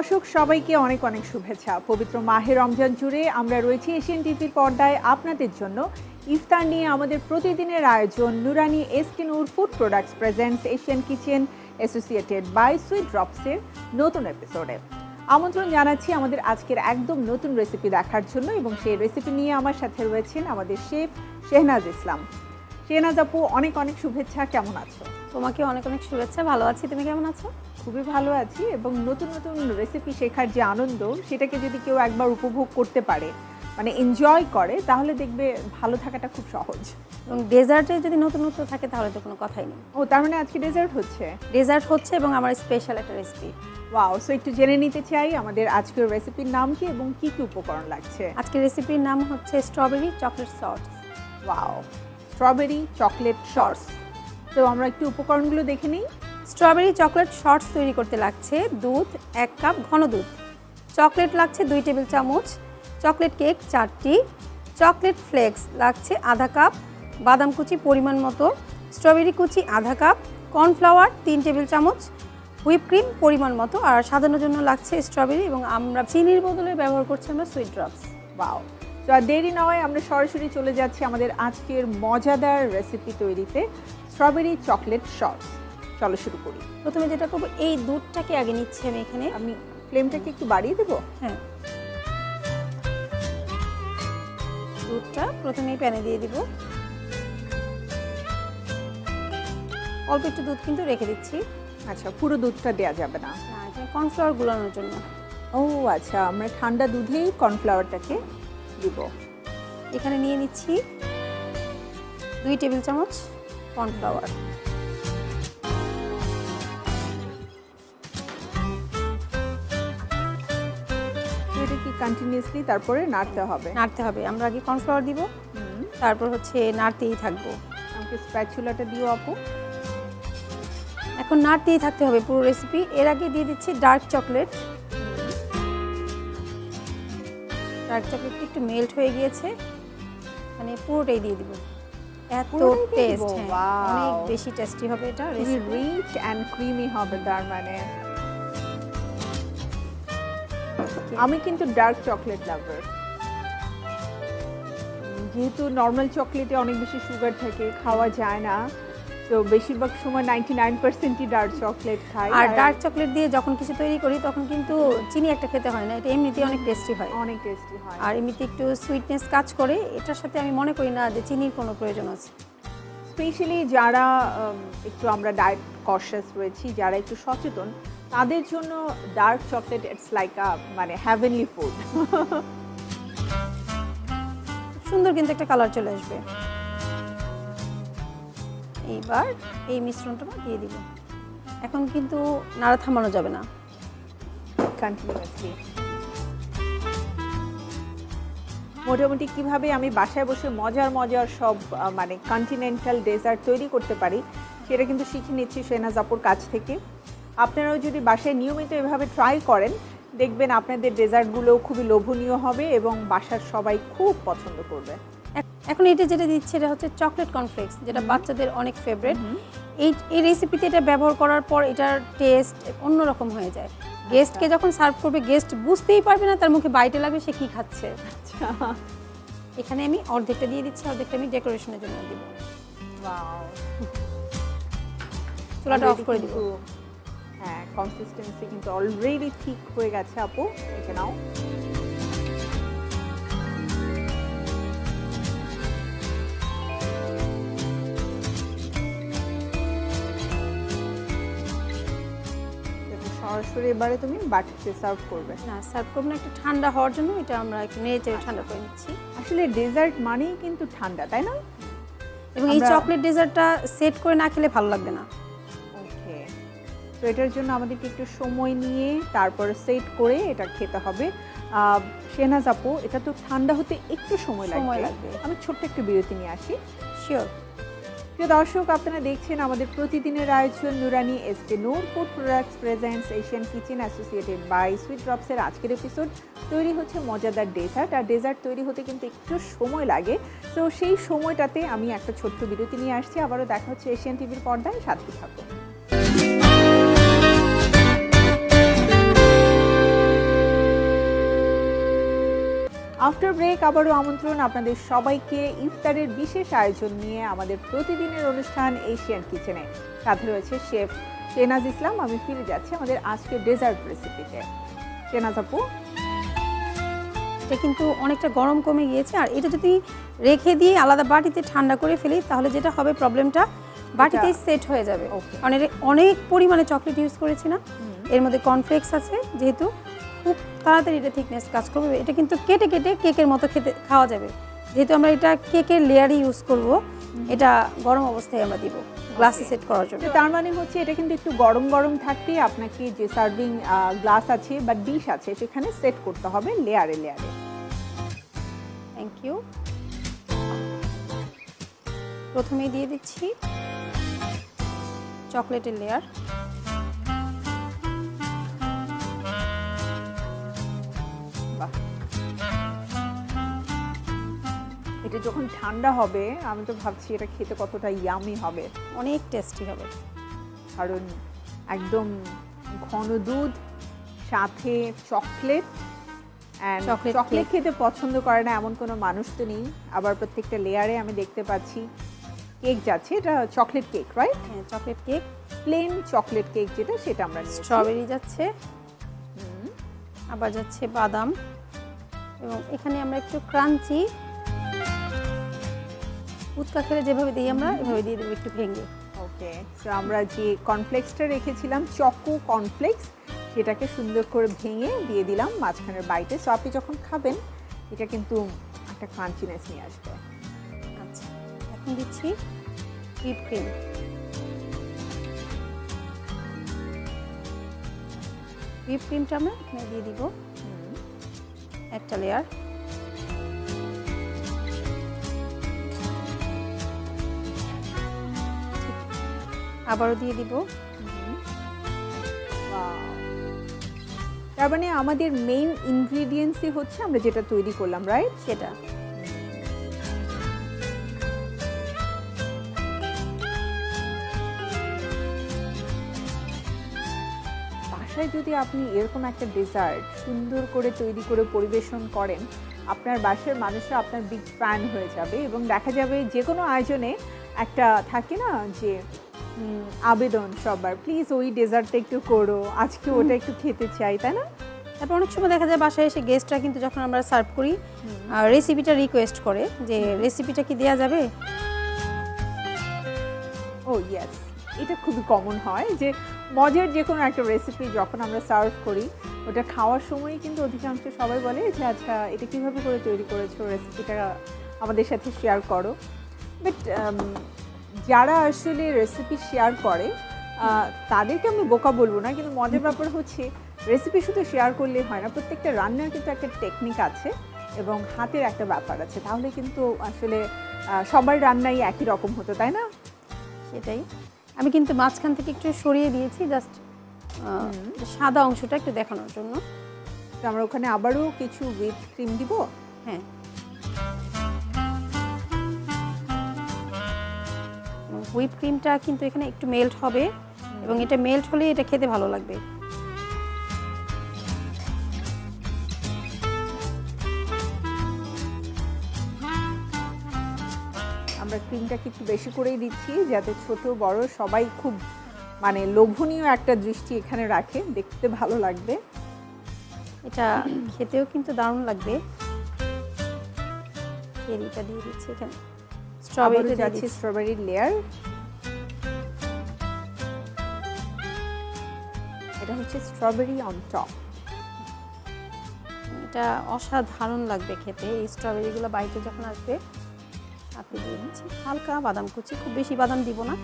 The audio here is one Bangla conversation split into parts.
দর্শক সবাইকে অনেক অনেক শুভেচ্ছা। পবিত্র মাহে রমজান জুড়ে আমরা রয়েছি এশিয়ান টিভির পর্দায় আপনাদের জন্য ইফতার নিয়ে আমাদের প্রতিদিনের আয়োজন Nurani SK Noor food products presents Asian kitchen associated by sweet ড্রপসের নতুন এপিসোডে। আমন্ত্রণ জানাচ্ছি আমাদের আজকের একদম নতুন রেসিপি দেখার জন্য, এবং সেই রেসিপি নিয়ে আমার সাথে রয়েছেন আমাদের শেফ শেহনাজ ইসলাম। শেহনাজ আপু, অনেক অনেক শুভেচ্ছা, কেমন আছো? তোমাকে অনেক অনেক শুভেচ্ছা, ভালো আছি। তুমি কেমন আছো? খুবই ভালো আছি, এবং নতুন নতুন রেসিপি শেখার যে আনন্দ, সেটাকে যদি কেউ একবার উপভোগ করতে পারে, মানে এনজয় করে, তাহলে দেখবে ভালো থাকাটা খুব সহজ। এবং ডেজার্টে যদি নতুনত্ব থাকে তাহলে তো কোনো কথাই নেই। ও, তার মানে আজকে ডেজার্ট হচ্ছে? ডেজার্ট হচ্ছে এবং আমার স্পেশাল একটা রেসিপি। ওয়াও, সো একটু জেনে নিতে চাই আমাদের আজকের রেসিপির নাম কি এবং কি কি উপকরণ লাগছে। আজকের রেসিপির নাম হচ্ছে strawberry chocolate sauce. Wow, strawberry chocolate sauce. তো আমরা একটু উপকরণগুলো দেখে নিই। স্ট্রবেরি চকলেট সস তৈরি করতে লাগছে দুধ 1 কাপ ঘন দুধ, চকলেট লাগছে 2 টেবিল চামচ, চকলেট কেক 4টি, চকলেট ফ্লেক্স লাগছে আধা কাপ, বাদাম কুচি পরিমাণ মতো, স্ট্রবেরি কুচি আধা কাপ, কর্নফ্লাওয়ার 3 টেবিল চামচ, হুইপ ক্রিম পরিমাণ মতো, আর সাজানোর জন্য লাগছে স্ট্রবেরি, এবং আমরা চিনির বদলে ব্যবহার করছি আমরা সুইট ড্রপস। ওয়াও, তো আর দেরি নয়, আমরা সরাসরি চলে যাচ্ছি আমাদের আজকের মজাদার রেসিপি তৈরিতে, স্ট্রবেরি চকলেট সস। চলো শুরু করি। প্রথমে যেটা করবো, এই দুধটাকে আগে নিচ্ছি আমি এখানে। আমি ফ্লেমটাকে একটু বাড়িয়ে দেবো। হ্যাঁ, দুধটা প্রথমেই প্যানে দিয়ে দিব। অল্প একটু দুধ কিন্তু রেখে দিচ্ছি। আচ্ছা, পুরো দুধটা দেওয়া যাবে না? কর্নফ্লাওয়ার গুলানোর জন্য। ও আচ্ছা, আমরা ঠান্ডা দুধেই কর্নফ্লাওয়ারটাকে দিব। এখানে নিয়ে নিচ্ছি 2 টেবিল চামচ কর্নফ্লাওয়ার। এটা কি কন্টিনিউয়াসলি তারপরে নাড়তে হবে? নাড়তে হবে, আমরা আগে কর্নফ্লাওয়ার দিব, তারপর হচ্ছে নাড়তেই থাকবো। আমাকে স্প্যাচুলাটা দিও আপু। এখন নাড়তেই থাকতে হবে পুরো রেসিপি। এর আগে দিয়ে দিচ্ছি ডার্ক চকলেট। ডার্ক চকলেটটা একটু মেল্ট হয়ে গিয়েছে, মানে পুরোটাই দিয়ে দিব। এত টেস্ট, অনেক বেশি টেস্টি হবে এটা। রিচ অ্যান্ড ক্রিমি হবে তার মানে। আমি কিন্তু ডার্ক চকলেট লাভার। যেহেতু নর্মাল চকলেটে অনেক বেশি সুগার থাকে, খাওয়া যায় না, তো বেশিরভাগ সময় 99%ই ডার্ক চকলেট খাই। আর ডার্ক চকলেট দিয়ে যখন কিছু তৈরি করি তখন কিন্তু চিনি একটা খেতে হয় না, এটা এমনিতেই অনেক টেস্টি হয়। অনেক টেস্টি হয়, আর এমনিতে একটু সুইটনেস কাজ করে। এটার সাথে আমি মনে করি না যে চিনির কোনো প্রয়োজন আছে। স্পেশালি যারা একটু আমরা ডায়েট কনশাস রয়েছি, যারা একটু সচেতন, তাদের জন্য ডার্ক চকলেট ইটস লাইক আ মানে হেভেনলি ফুড। সুন্দর কিন্তু একটা কালার চলে আসবে। এইবার এই মিশ্রণটা দিয়ে দিব। এখন কিন্তু নাড়া থামানো যাবে না, কন্টিনিউয়াসলি। মোটামুটি কিভাবে আমি বাসায় বসে মজার মজার সব মানে কন্টিনেন্টাল ডেজার্ট তৈরি করতে পারি, সেটা কিন্তু শিখে নিচ্ছি শেহনাজ আপুর কাছ থেকে। আপনারাও যদি বাসায় নিয়মিত এভাবে ট্রাই করেন, দেখবেন আপনাদের ডেজার্টগুলো খুবই লোভনীয় হবে এবং বাসার সবাই খুব পছন্দ করবে। এখন এটা যেটা দিচ্ছে এটা হচ্ছে চকলেট কর্নফ্লেক্স, যেটা বাচ্চাদের অনেক ফেভারিট। এই রেসিপিতে এটা ব্যবহার করার পর এটার টেস্ট অন্যরকম হয়ে যায়। গেস্টকে যখন সার্ভ করবে, গেস্ট বুঝতেই পারবে না তার মুখে বাইটে লাগবে সে কি খাচ্ছে। আচ্ছা, এখানে আমি অর্ধেকটা দিয়ে দিচ্ছি, অর্ধেকটা আমি ডেকোরেশনের জন্য দিব। ওয়াও, চুলাটা অফ করে দিব। হ্যাঁ, কনসিস্টেন্সি কিন্তু অলরেডি ঠিক হয়ে গেছে আপু, দেখে নাও। সরাসরি এবারে তুমি বাটিতে সার্ভ করবে? না, সার্ভ করব না, একটু ঠান্ডা হওয়ার জন্য এটা আমরা একটু নেড়ে ঠান্ডা করে নিচ্ছি। আসলে ডেজার্ট মানেই কিন্তু ঠান্ডা, তাই না? এবং এই চকলেট ডেজার্টটা সেট করে না খেলে ভালো লাগবে না। ওকে, তো এটার জন্য আমাদেরকে একটু সময় নিয়ে তারপরে সেট করে এটা খেতে হবে। শেহনাজ আপু, এটা তো ঠান্ডা হতে একটু সময় লাগবে। আমি ছোট্ট একটু বিরতি নিয়ে আসি। শিওর। প্রিয় দর্শক, আপনারা দেখছেন আমাদের প্রতিদিনের আয়োজন Nurani SK Noor food products presents Asian kitchen associated by sweet ড্রপসের আজকের এপিসোড। তৈরি হচ্ছে মজাদার ডেজার্ট, আর ডেজার্ট তৈরি হতে কিন্তু একটু সময় লাগে। তো সেই সময়টাতে আমি একটা ছোট্ট বিরতি নিয়ে আসছি। আবারও দেখা হচ্ছে এশিয়ান টিভির পর্দায়, সাথে থাকুন। আফটার ব্রেক আবারও আমন্ত্রণ আপনাদের সবাইকে ইফতারের বিশেষ আয়োজন নিয়ে আমাদের প্রতিদিনের অনুষ্ঠান এশিয়ান কিচেনে। সাথে রয়েছে শেফ শেনাজ ইসলাম। আমি ফিরে যাচ্ছি আমাদের আজকের ডেজার্ট রেসিপিতে। শেনাজ আপু, এটা কিন্তু অনেকটা গরম কমে গিয়েছে, আর এটা যদি রেখে দিয়ে আলাদা বাটিতে ঠান্ডা করে ফেলি তাহলে যেটা হবে প্রবলেমটা বাটিতেই সেট হয়ে যাবে। কারণ এর অনেক পরিমাণে চকলেট ইউজ করেছি না, এর মধ্যে কর্নফ্লেক্স আছে, যেহেতু খুব তাড়াতাড়ি এটা থিকনেস কাজ করবে। এটা কিন্তু কেটে কেটে কেকের মতো খাওয়া যাবে, যেহেতু আমরা এটা কেকের লেয়ারই ইউজ করব। এটা গরম অবস্থায় আমরা দিব গ্লাসে সেট করার জন্য। তার মানে হচ্ছে এটা কিন্তু একটু গরম গরম থাকতেই আপনাকে যে সার্ভিং গ্লাস আছে বা ডিশ আছে সেখানে সেট করতে হবে লেয়ারে লেয়ারে। Thank you. প্রথমেই দিয়ে দিচ্ছি চকলেটের লেয়ার। বাহ, এটা যখন ঠান্ডা হবে আমি তো ভাবছি এটা খেতে কতটা ইয়ামি হবে। অনেক টেস্টি হবে, কারণ একদম ঘন দুধ সাথে চকলেট। চকলেট খেতে পছন্দ করে না এমন কোনো মানুষ তো নেই। আবার প্রত্যেকটা লেয়ারে আমি দেখতে পাচ্ছি কেক যাচ্ছে। এটা চকলেট কেক, রাইট? হ্যাঁ, chocolate cake, plain chocolate cake যেটা, সেটা আমরা নিয়েছি। স্ট্রবেরি যাচ্ছে, আবার যাচ্ছে বাদাম, এবং এখানে আমরা একটু ক্রাঞ্চি ফুচকা খেলে যেভাবে দিই আমরা এভাবে দিয়ে দেবো একটু ভেঙে। ওকে, সো আমরা যে কর্নফ্লেক্সটা রেখেছিলাম চকো কর্নফ্লেক্স, সেটাকে সুন্দর করে ভেঙে দিয়ে দিলাম মাঝখানের বাইটে। সো আপনি যখন খাবেন এটা কিন্তু একটা ক্রাঞ্চিনেস নিয়ে আসবে। আচ্ছা, এখন দিচ্ছি হুইপ ক্রিম। হুইপ ক্রিমটা আমরা এখানে দিয়ে দিব একটা লেয়ার। আবারও দিয়ে দিব। তার মানে আমাদের মেইন ইনগ্রেডিয়েন্টসই হচ্ছে আমরা যেটা তৈরি করলাম, রাইট? সেটা বাসায় যদি আপনি এরকম একটা ডেজার্ট সুন্দর করে তৈরি করে পরিবেশন করেন, আপনার বাসার মানুষরা আপনার বিগ ফ্যান হয়ে যাবে। এবং দেখা যাবে যে কোনো আয়োজনে একটা থাকে না যে আবেদন সবার, প্লিজ ওই ডেজার্টটা একটু করো, আজকে ওটা একটু খেতে চাই, তাই না? তারপর অনেক সময় দেখা যায় বাসায় এসে গেস্টরা কিন্তু যখন আমরা সার্ভ করি রেসিপিটা রিকোয়েস্ট করে যে রেসিপিটা কি দেওয়া যাবে। ও ইয়েস, এটা খুবই কমন হয় যে মজার যে কোনো একটা রেসিপি যখন আমরা সার্ভ করি ওটা খাওয়ার সময়ই কিন্তু অধিকাংশ সবাই বলে যে আচ্ছা এটা কীভাবে করে তৈরি করেছো, রেসিপিটা আমাদের সাথে শেয়ার করো। বাট যারা আসলে রেসিপি শেয়ার করে তাদেরকে আমি বোকা বলবো না, কিন্তু মজার ব্যাপার হচ্ছে রেসিপি শুধু শেয়ার করলেই হয় না, প্রত্যেকটা রান্নার কিন্তু একটা টেকনিক আছে এবং হাতের একটা ব্যাপার আছে। তাহলে কিন্তু আসলে সবার রান্নাই একই রকম হতো, তাই না? সেটাই। আমি কিন্তু মাঝখান থেকে একটু সরিয়ে দিয়েছি জাস্ট সাদা অংশটা একটু দেখানোর জন্য। তো আমরা ওখানে আবারও কিছু হুইপ ক্রিম দিব। হ্যাঁ, হুইপ ক্রিমটা কিন্তু এখানে একটু মেল্ট হবে এবং এটা মেল্ট হলে এটা খেতে ভালো লাগবে। আমরা ক্রিমটাকে একটু বেশি করেই দিচ্ছি যাতে ছোট বড় সবাই খুব মানে লোভনীয় একটা দৃষ্টি এখানে রাখে, দেখতে ভালো লাগবে। এটা খেতেও কিন্তু দারুণ লাগবে। চেরিটা দিয়ে দিচ্ছি এখানে, স্ট্রবেরিটা যাচ্ছে স্ট্রবেরির লেয়ার। এটা হচ্ছে স্ট্রবেরি অন টপ। এটা অসাধারণ লাগবে খেতে। এই স্ট্রবেরিগুলো বাইরে যখন আসবে সাথে দিয়ে দিচ্ছি হালকা বাদাম কুচি, খুব বেশি বাদাম দিব না।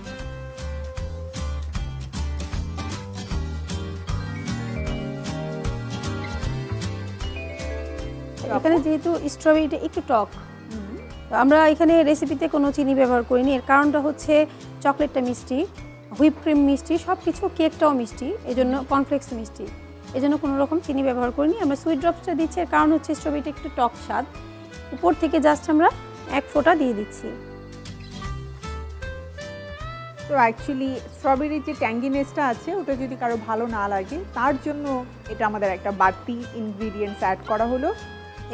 এখানে যেহেতু স্ট্রবেরিটা একটু টক, আমরা এখানে রেসিপিতে কোনো চিনি ব্যবহার করিনি। এর কারণটা হচ্ছে চকলেটটা মিষ্টি, হুইপ ক্রিম মিষ্টি, সব কিছু, কেকটাও মিষ্টি, এজন্য কর্নফ্লেক্স মিষ্টি, এজন্য কোনো রকম চিনি ব্যবহার করিনি। আমরা সুইট ড্রপসটা দিচ্ছি, এর কারণ হচ্ছে স্ট্রবেরিটা একটু টক স্বাদ। উপর থেকে জাস্ট আমরা এক ফোঁটা দিয়ে দিচ্ছি। তো অ্যাকচুয়ালি স্ট্রবেরির যে ট্যাঙ্গিনেসটা আছে ওটা যদি কারো ভালো না লাগে তার জন্য এটা আমাদের একটা বাড়তি ইনগ্রিডিয়েন্টস অ্যাড করা হলো।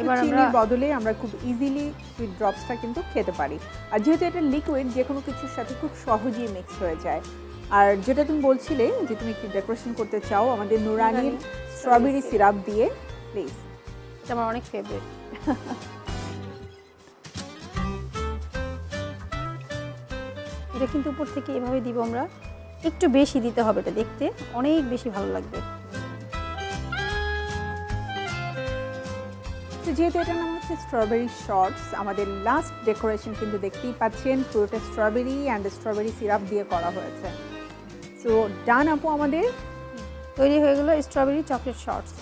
এবার আমরা চিনির বদলে আমরা খুব ইজিলি সুইট ড্রপসটা কিন্তু খেতে পারি। আর যেহেতু এটা লিকুইড, যে কোনো কিছুর সাথে খুব সহজেই মিক্স হয়ে যায়। আর যেটা তুমি বলছিলে যে তুমি একটু ডেকোরেশন করতে চাও আমাদের নুরানির স্ট্রবেরি সিরাপ দিয়ে, প্লিজ। এটা আমার অনেক ফেভারিট। এটা কিন্তু উপর থেকে এভাবে দিব আমরা, একটু বেশি দিতে হবে, এটা দেখতে অনেক বেশি ভালো লাগবে। তো যেহেতু এটার নাম হচ্ছে স্ট্রবেরি শর্টস, আমাদের লাস্ট ডেকোরেশন কিন্তু দেখতেই পাচ্ছেন পুরোটা স্ট্রবেরি অ্যান্ড স্ট্রবেরি সিরাপ দিয়ে করা হয়েছে। সো ডান আপু, আমাদের তৈরি হয়ে গেল strawberry chocolate shorts.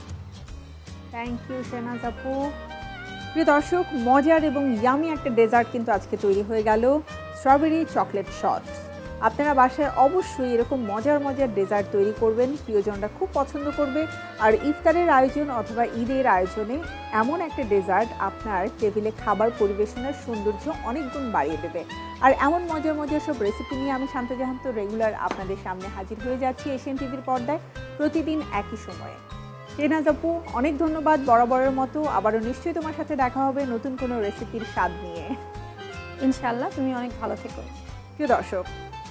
Thank you Shehnaz আপু। প্রিয় দর্শক, মজার এবং ইয়ামি একটা ডেজার্ট কিন্তু আজকে তৈরি হয়ে গেল, স্ট্রবেরি চকলেট শর্টস। আপনারা বাসায় অবশ্যই এরকম মজার মজার ডেজার্ট তৈরি করবেন, প্রিয়জনরা খুব পছন্দ করবে। আর ইফতারের আয়োজন অথবা ঈদের আয়োজনে এমন একটা ডেজার্ট আপনার টেবিলে খাবার পরিবেশনের সৌন্দর্য অনেক গুণ বাড়িয়ে দেবে। আর এমন মজার মজার সব রেসিপি নিয়ে আমি শান্ত জাহান তো রেগুলার আপনাদের সামনে হাজির হয়ে যাচ্ছি এশিয়ান টিভির পর্দায়, প্রতিদিন একই সময়ে। শেহনাজ আপু, অনেক ধন্যবাদ বরাবরের মতো। আবারও নিশ্চয়ই তোমার সাথে দেখা হবে নতুন কোনো রেসিপির স্বাদ নিয়ে। ইনশাআল্লাহ, তুমি অনেক ভালো থেকো। প্রিয় দর্শক,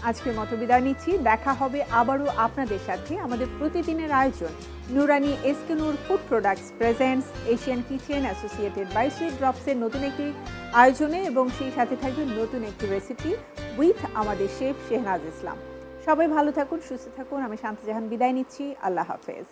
আজকের মতো বিদায় নিচ্ছি। দেখা হবে আবারও আপনাদের সাথে আমাদের প্রতিদিনের আয়োজন Nurani SK Noor food products presents Asian kitchen associated by sweet ড্রপসের নতুন একটি আয়োজনে, এবং সেই সাথে থাকবে নতুন একটি রেসিপি উইথ আমাদের শেফ শেহনাজ ইসলাম। সবাই ভালো থাকুন, সুস্থ থাকুন। আমি শান্ত জাহান বিদায় নিচ্ছি। আল্লাহ হাফেজ।